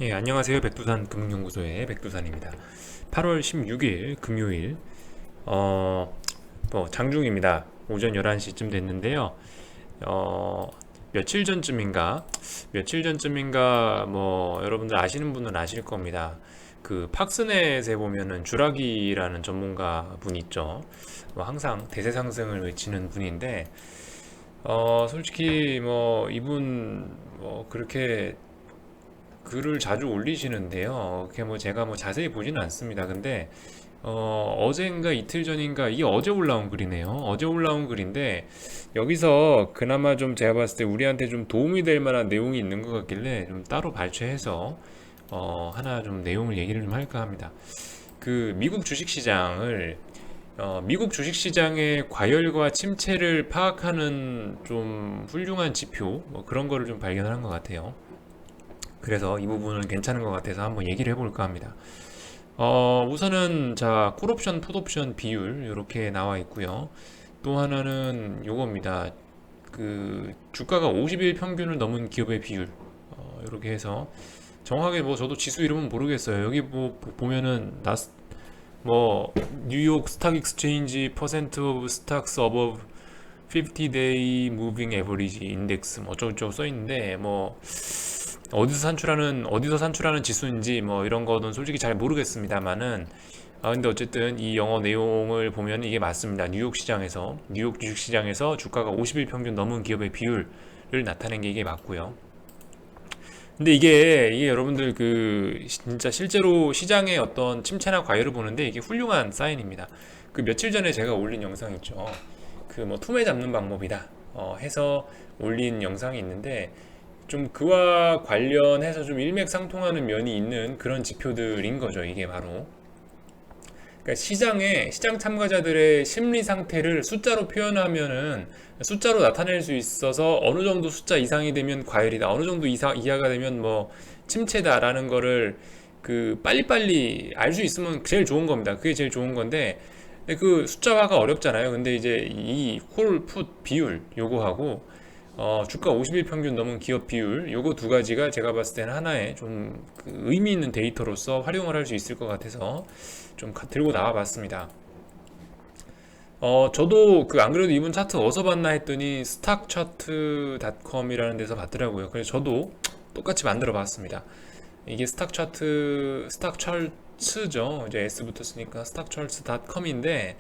예, 안녕하세요. 백두산 금융연구소의 백두산입니다. 8월 16일 금요일, 어, 장중입니다. 오전 11시쯤 됐는데요. 어, 며칠 전쯤인가, 여러분들 아시는 분은 아실 겁니다. 그 팍스넷에 보면은 주라기라는 전문가 분 있죠. 항상 대세 상승을 외치는 분인데, 솔직히 이분 그렇게 글을 자주 올리시는데요. 그게 제가 자세히 보지는 않습니다. 근데 어젠가 이틀 전인가 이게 어제 올라온 글이네요. 어제 올라온 글인데 여기서 그나마 좀 제가 봤을 때 우리한테 좀 도움이 될 만한 내용이 있는 것 같길래 좀 따로 발췌해서 하나 좀 내용을 얘기를 좀 할까 합니다. 그 미국 주식시장의 과열과 침체를 파악하는 좀 훌륭한 지표 그런 거를 좀 발견한 것 같아요. 그래서 이 부분은 괜찮은 것 같아서 한번 얘기를 해볼까 합니다. 우선은 자, 콜옵션, 풋옵션 비율 이렇게 나와 있고요. 또 하나는 요겁니다. 그 주가가 50일 평균을 넘은 기업의 비율 이렇게 해서 정확하게 저도 지수 이름은 모르겠어요. 여기 보면은 뉴욕 스탁 익스체인지 퍼센트 오브 스탁스 어버브 50 day moving average index 어쩌고저쩌고 써 있는데 어디서 산출하는 지수인지 이런 거는 솔직히 잘 모르겠습니다만은 근데 어쨌든 이 영어 내용을 보면 이게 맞습니다. 뉴욕 주식 시장에서 주가가 50일 평균 넘은 기업의 비율을 나타낸 게 이게 맞고요. 근데 이게 여러분들 진짜 실제로 시장의 어떤 침체나 과열을 보는데 이게 훌륭한 사인입니다. 그 며칠 전에 제가 올린 영상 있죠. 투매 잡는 방법이다 해서 올린 영상이 있는데 좀 그와 관련해서 좀 일맥상통하는 면이 있는 그런 지표들인 거죠. 이게 바로. 그러니까 시장 참가자들의 심리 상태를 숫자로 표현하면은 숫자로 나타낼 수 있어서 어느 정도 숫자 이상이 되면 과열이다. 어느 정도 이하가 되면 침체다라는 거를 빨리빨리 알 수 있으면 제일 좋은 겁니다. 그게 제일 좋은 건데 근데 그 숫자화가 어렵잖아요. 근데 이제 이 콜, 풋 비율 요거하고 주가 50일 평균 넘은 기업 비율 요거 두 가지가 제가 봤을 때는 하나의 좀그 의미 있는 데이터로서 활용을 할 수 있을 것 같아서 좀 들고 나와 봤습니다. 저도 안 그래도 이분 차트 어디서 봤나 했더니 스탁차트닷컴이라는 데서 봤더라고요. 그래서 저도 똑같이 만들어 봤습니다. 이게 스탁차트죠. 이제 S 붙었으니까 스탁차트닷컴인데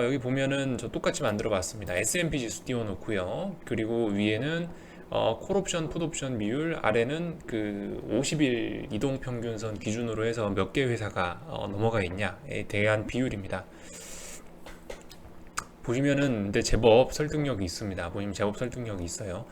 여기 보면은 저 똑같이 만들어 봤습니다. S&P 지수 띄워놓고요. 그리고 위에는 콜옵션, 풋옵션 비율, 아래는 그 50일 이동평균선 기준으로 해서 몇 개 회사가 넘어가 있냐에 대한 비율입니다. 보시면은 근데 제법 설득력이 있습니다. 보시면 제법 설득력이 있어요.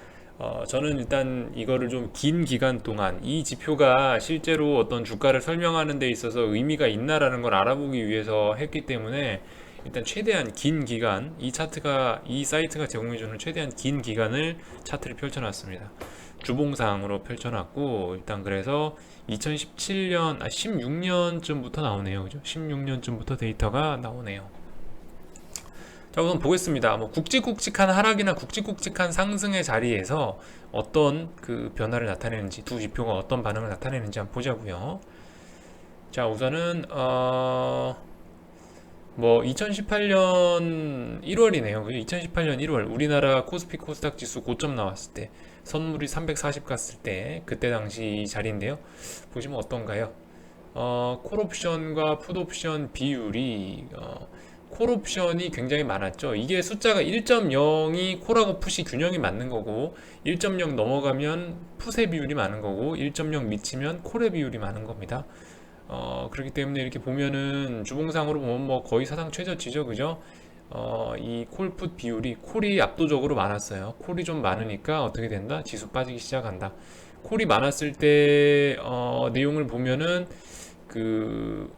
저는 일단 이거를 좀 긴 기간 동안 이 지표가 실제로 어떤 주가를 설명하는 데 있어서 의미가 있나라는 걸 알아보기 위해서 했기 때문에 일단 최대한 긴 기간 이 사이트가 제공해주는 최대한 긴 기간을 차트를 펼쳐놨습니다. 주봉상으로 펼쳐놨고 일단 그래서 16년쯤부터 나오네요. 그죠? 16년쯤부터 데이터가 나오네요. 자, 우선 보겠습니다. 굵직굵직한 하락이나 굵직굵직한 상승의 자리에서 어떤 그 변화를 나타내는지, 두 지표가 어떤 반응을 나타내는지 한번 보자고요. 자, 우선은 2018년 1월이네요. 2018년 1월 우리나라 코스피 코스닥 지수 고점 나왔을 때 선물이 340 갔을 때 그때 당시 자리인데요. 보시면 어떤가요? 콜옵션과 풋옵션 비율이 콜옵션이 굉장히 많았죠. 이게 숫자가 1.0이 콜하고 풋이 균형이 맞는 거고 1.0 넘어가면 풋의 비율이 많은 거고 1.0 미치면 콜의 비율이 많은 겁니다. 그렇기 때문에 이렇게 보면은 주봉상으로 보면 거의 사상 최저치죠, 그죠? 이 콜풋 비율이 콜이 압도적으로 많았어요. 콜이 좀 많으니까 어떻게 된다? 지수 빠지기 시작한다. 콜이 많았을 때 내용을 보면은 그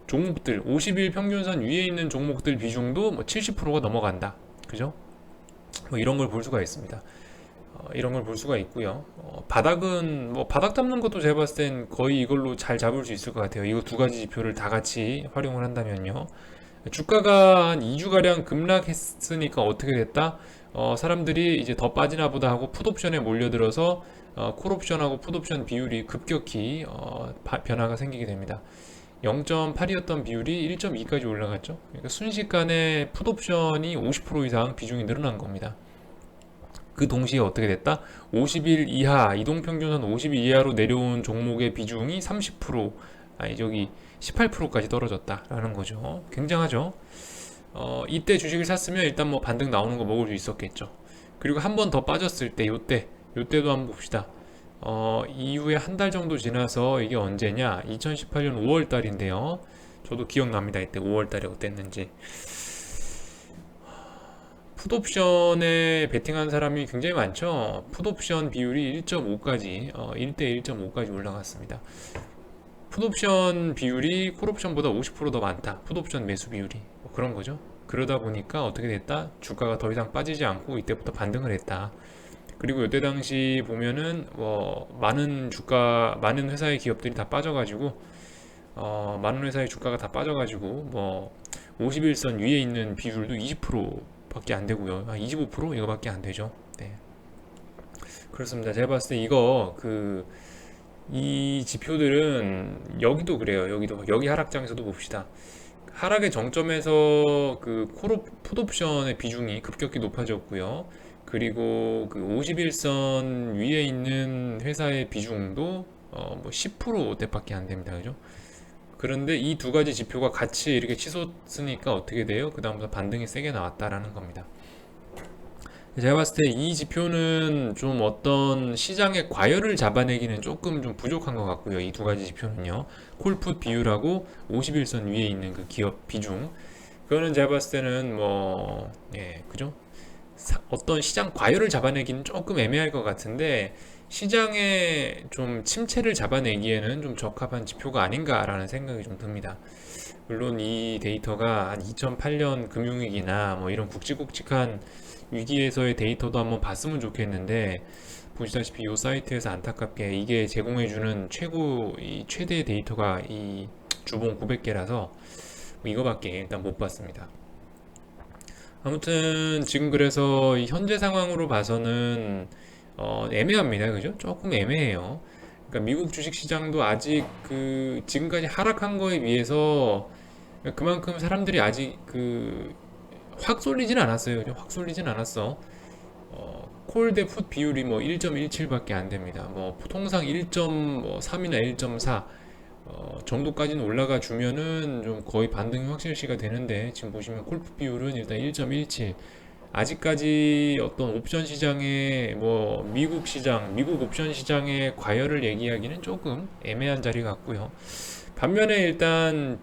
종목들 50일 평균선 위에 있는 종목들 비중도 70%가 넘어간다. 그죠? 이런 걸 볼 수가 있습니다. 이런 걸 볼 수가 있고요. 바닥은 바닥 잡는 것도 제가 봤을 땐 거의 이걸로 잘 잡을 수 있을 것 같아요. 이거 두 가지 지표를 다 같이 활용을 한다면요. 주가가 한 2주가량 급락했으니까 어떻게 됐다? 사람들이 이제 더 빠지나 보다 하고 풋옵션에 몰려들어서 콜옵션하고 풋옵션 비율이 급격히 변화가 생기게 됩니다. 0.8이었던 비율이 1.2까지 올라갔죠. 그러니까 순식간에 풋옵션이 50% 이상 비중이 늘어난 겁니다. 그 동시에 어떻게 됐다? 50일 이하, 이동평균선 50일 이하로 내려온 종목의 비중이 30%, 아니 저기 18%까지 떨어졌다라는 거죠. 굉장하죠. 이때 주식을 샀으면 일단 뭐 반등 나오는 거 먹을 수 있었겠죠. 그리고 한 번 더 빠졌을 때, 요때도 한번 봅시다. 이후에 한 달 정도 지나서 이게 언제냐? 2018년 5월 달인데요. 저도 기억납니다. 이때 5월 달에 어땠는지. 풋옵션에 베팅한 사람이 굉장히 많죠. 풋옵션 비율이 1.5까지, 1대 1.5까지 올라갔습니다. 풋옵션 비율이 콜옵션보다 50%더 많다. 풋옵션 매수 비율이. 뭐 그런 거죠. 그러다 보니까 어떻게 됐다? 주가가 더 이상 빠지지 않고 이때부터 반등을 했다. 그리고 이때 당시 보면은 많은 회사의 기업들이 다 빠져가지고 많은 회사의 주가가 다 빠져가지고 51선 위에 있는 비율도 20%밖에 안 되고요. 25% 이거밖에 안 되죠. 네. 그렇습니다. 제가 봤을 때 이 지표들은 여기도 그래요. 여기 하락장에서도 봅시다. 하락의 정점에서 풋옵션의 비중이 급격히 높아졌고요. 그리고 그 51선 위에 있는 회사의 비중도 10%대밖에 안 됩니다. 그죠? 그런데 이 두 가지 지표가 같이 이렇게 치솟으니까 어떻게 돼요? 그 다음부터 반등이 세게 나왔다라는 겁니다. 제가 봤을 때 이 지표는 좀 어떤 시장의 과열을 잡아내기는 조금 좀 부족한 것 같고요. 이 두 가지 지표는요. 콜풋 비율하고 51선 위에 있는 그 기업 비중. 그거는 제가 봤을 때는 그죠? 어떤 시장 과열을 잡아내기는 조금 애매할 것 같은데 시장의 좀 침체를 잡아내기에는 좀 적합한 지표가 아닌가라는 생각이 좀 듭니다. 물론 이 데이터가 한 2008년 금융위기나 이런 굵직굵직한 위기에서의 데이터도 한번 봤으면 좋겠는데 보시다시피 이 사이트에서 안타깝게 이게 제공해주는 최대 데이터가 이 주봉 900개라서 이거밖에 일단 못 봤습니다. 아무튼 지금 그래서 이 현재 상황으로 봐서는 애매합니다. 그죠? 조금 애매해요. 그러니까 미국 주식시장도 아직 지금까지 하락한 거에 비해서 그만큼 사람들이 아직 확 쏠리진 않았어요. 확 쏠리진 않았어. 콜 대 풋 비율이 1.17밖에 안 됩니다. 통상 1.3이나 1.4 정도까지는 올라가 주면은 좀 거의 반등이 확실시가 되는데 지금 보시면 콜풋 비율은 일단 1.17. 아직까지 어떤 옵션 시장의 미국 옵션 시장의 과열을 얘기하기는 조금 애매한 자리 같고요. 반면에 일단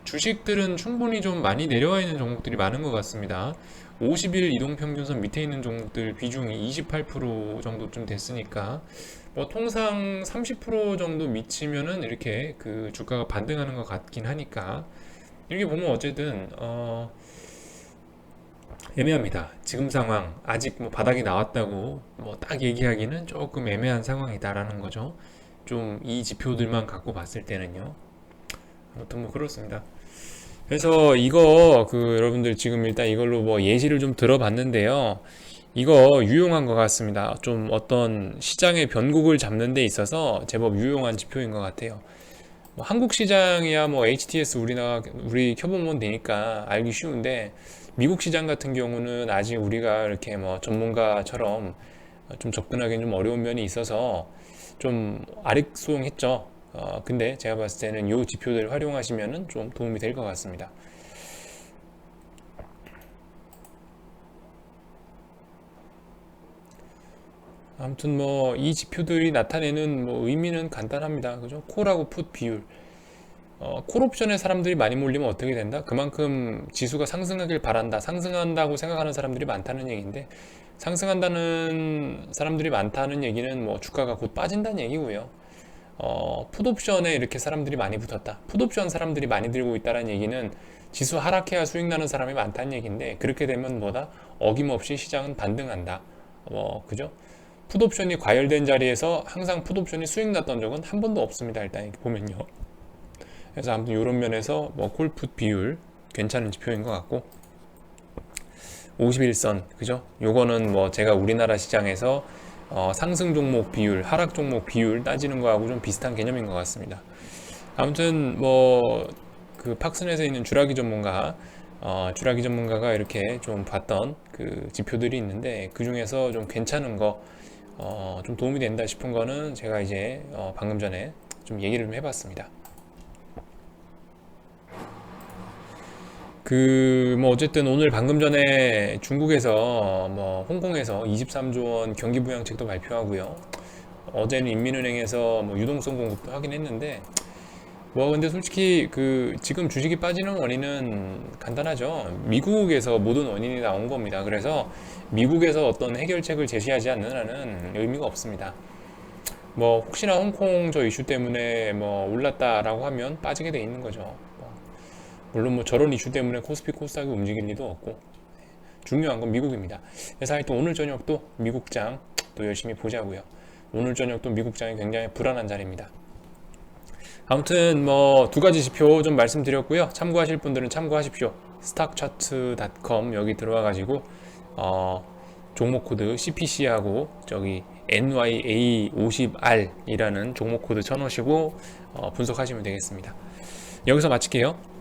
주식들은 충분히 좀 많이 내려와 있는 종목들이 많은 것 같습니다. 50일 이동평균선 밑에 있는 종목들 비중이 28% 정도 좀 됐으니까 통상 30% 정도 미치면은 이렇게 주가가 반등하는 것 같긴 하니까 이렇게 보면 어쨌든 애매합니다. 지금 상황 아직 바닥이 나왔다고 딱 얘기하기는 조금 애매한 상황이다라는 거죠. 좀 이 지표들만 갖고 봤을 때는요. 아무튼 그렇습니다. 그래서 이거 여러분들 지금 일단 이걸로 예시를 좀 들어봤는데요. 이거 유용한 것 같습니다. 좀 어떤 시장의 변곡을 잡는 데 있어서 제법 유용한 지표인 것 같아요. 한국 시장이야 HTS 우리 켜보면 되니까 알기 쉬운데 미국 시장 같은 경우는 아직 우리가 이렇게 전문가처럼 좀 접근하기는 좀 어려운 면이 있어서 좀 아릭소용했죠. 근데 제가 봤을 때는 이 지표들 활용하시면은 좀 도움이 될 것 같습니다. 아무튼 이 지표들이 나타내는 의미는 간단합니다. 그죠? 콜하고 풋 비율. 콜옵션에 사람들이 많이 몰리면 어떻게 된다? 그만큼 지수가 상승하길 바란다. 상승한다고 생각하는 사람들이 많다는 얘기인데 상승한다는 사람들이 많다는 얘기는 주가가 곧 빠진다는 얘기고요. 풋옵션에 이렇게 사람들이 많이 붙었다. 풋옵션 사람들이 많이 들고 있다는 얘기는 지수 하락해야 수익 나는 사람이 많다는 얘기인데 그렇게 되면 어김없이 시장은 반등한다. 그죠? 풋옵션이 과열된 자리에서 항상 풋옵션이 수익 났던 적은 한 번도 없습니다. 일단 이렇게 보면요. 그래서 아무튼 이런 면에서 콜풋 비율 괜찮은 지표인 것 같고 51선, 그죠? 요거는 뭐 제가 우리나라 시장에서 상승 종목 비율, 하락 종목 비율 따지는 거하고 좀 비슷한 개념인 것 같습니다. 아무튼 뭐 그 팍슨에서 있는 주라기 전문가가 이렇게 좀 봤던 그 지표들이 있는데, 그 중에서 좀 괜찮은 거, 좀 도움이 된다 싶은 거는 제가 이제 방금 전에 좀 얘기를 좀 해봤습니다. 그 뭐 어쨌든 오늘 방금 전에 중국에서 뭐 홍콩에서 23조 원 경기 부양책도 발표하고요. 어제는 인민은행에서 뭐 유동성 공급도 하긴 했는데, 뭐 근데 솔직히 그 지금 주식이 빠지는 원인은 간단하죠. 미국에서 모든 원인이 나온 겁니다. 그래서 미국에서 어떤 해결책을 제시하지 않는 한은 의미가 없습니다. 뭐 혹시나 홍콩 저 이슈 때문에 뭐 올랐다라고 하면 빠지게 돼 있는 거죠. 물론 뭐 저런 이슈 때문에 코스피 코스닥이 움직일 리도 없고, 중요한 건 미국입니다. 그래서 하여튼 오늘 저녁도 미국장 또 열심히 보자고요. 오늘 저녁도 미국장이 굉장히 불안한 자리입니다. 아무튼 뭐 두 가지 지표 좀 말씀드렸고요. 참고하실 분들은 참고하십시오. stockchart.com 여기 들어와 가지고 종목 코드 CPC하고 저기 NYA50R 이라는 종목 코드 쳐놓으시고 분석하시면 되겠습니다. 여기서 마칠게요.